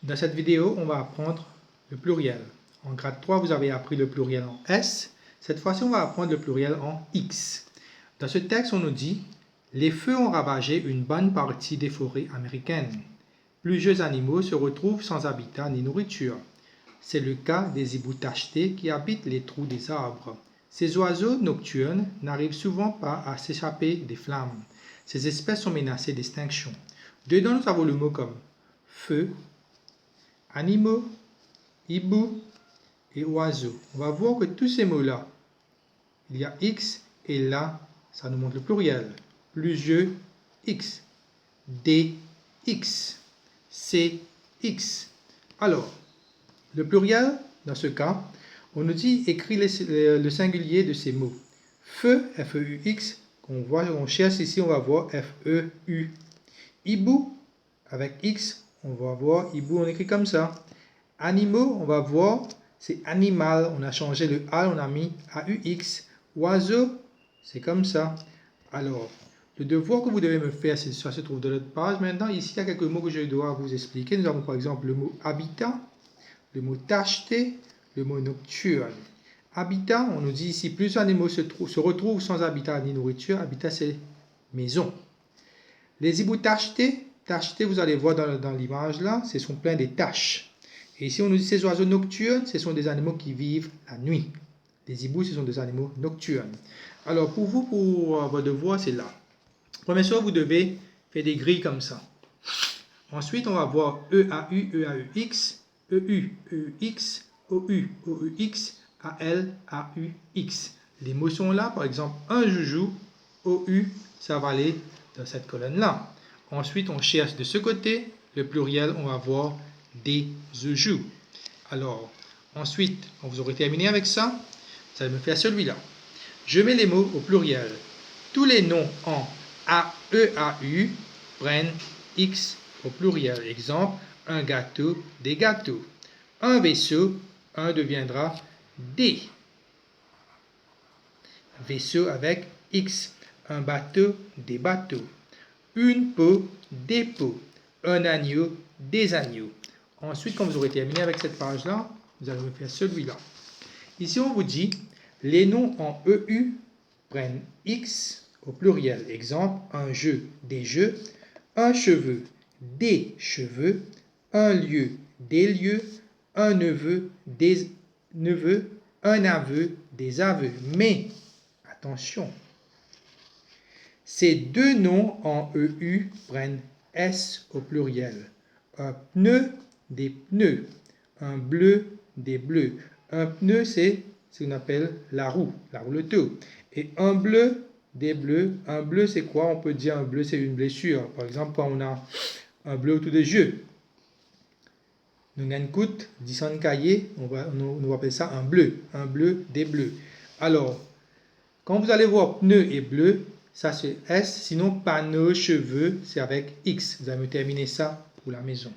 Dans cette vidéo, on va apprendre le pluriel. En grade 3, vous avez appris le pluriel en S. Cette fois-ci, on va apprendre le pluriel en X. Dans ce texte, on nous dit « Les feux ont ravagé une bonne partie des forêts américaines. Plusieurs animaux se retrouvent sans habitat ni nourriture. C'est le cas des hiboux tachetés qui habitent les trous des arbres. Ces oiseaux nocturnes n'arrivent souvent pas à s'échapper des flammes. Ces espèces sont menacées d'extinction. » Dedans, nous avons le mot comme feu, animaux, hibou et oiseaux. On va voir que tous ces mots-là, il y a X et là, ça nous montre le pluriel. Plusieurs X, des X, c'est X. Alors, le pluriel, dans ce cas, on nous dit écris le singulier de ces mots. Feu, F-E-U-X, on cherche ici, on va voir F-E-U. Hibou, avec X, on va voir hibou, on écrit comme ça. Animaux, on va voir, c'est animal, on a changé le A, on a mis A-U-X. Oiseau, c'est comme ça. Alors, le devoir que vous devez me faire, ça se trouve dans l'autre page. Maintenant, ici, il y a quelques mots que je dois vous expliquer. Nous avons par exemple le mot habitat, le mot tacheté, le mot nocturne. Habitat, on nous dit ici, plusieurs animaux se retrouvent sans habitat ni nourriture. Habitat, c'est maison. Les hiboux tachetés, vous allez voir dans l'image là, ce sont plein de taches. Et ici, on nous dit ces oiseaux nocturnes, ce sont des animaux qui vivent la nuit. Les hiboux, ce sont des animaux nocturnes. Alors, pour vous, pour votre devoir, c'est là. Première chose, vous devez faire des grilles comme ça. Ensuite, on va voir E-A-U, E-A-U-X, E-U, E-U-X, O-U, O-U-X, A-L, A-U-X. Les mots sont là, par exemple, un joujou, O-U, ça va aller dans cette colonne-là. Ensuite, on cherche de ce côté, le pluriel, on va voir des joues. Alors, ensuite, quand vous aurez terminé avec ça, vous allez me faire celui-là. Je mets les mots au pluriel. Tous les noms en A-E-A-U prennent X au pluriel. Exemple, un gâteau, des gâteaux. Un vaisseau, un deviendra des. Vaisseau avec X. Un bateau, des bateaux. Une peau, des peaux. Un agneau, des agneaux. Ensuite, quand vous aurez terminé avec cette page-là, vous allez me faire celui-là. Ici, on vous dit, les noms en EU prennent X au pluriel. Exemple, un jeu, des jeux. Un cheveu, des cheveux. Un lieu, des lieux. Un neveu, des neveux. Un aveu, des aveux. Mais, attention, ces deux noms en EU prennent S au pluriel. Un pneu, des pneus. Un bleu, des bleus. Un pneu, c'est ce qu'on appelle la roue auto. Et un bleu, des bleus. Un bleu, c'est quoi? On peut dire un bleu, c'est une blessure. Par exemple, quand on a un bleu autour des yeux. Nous avons une coûte, 10 cahier, on va appeler ça un bleu. Un bleu, des bleus. Alors, quand vous allez voir pneu et bleu, ça c'est S. Sinon, panneau, cheveux, c'est avec X. Vous allez me terminer ça pour la maison.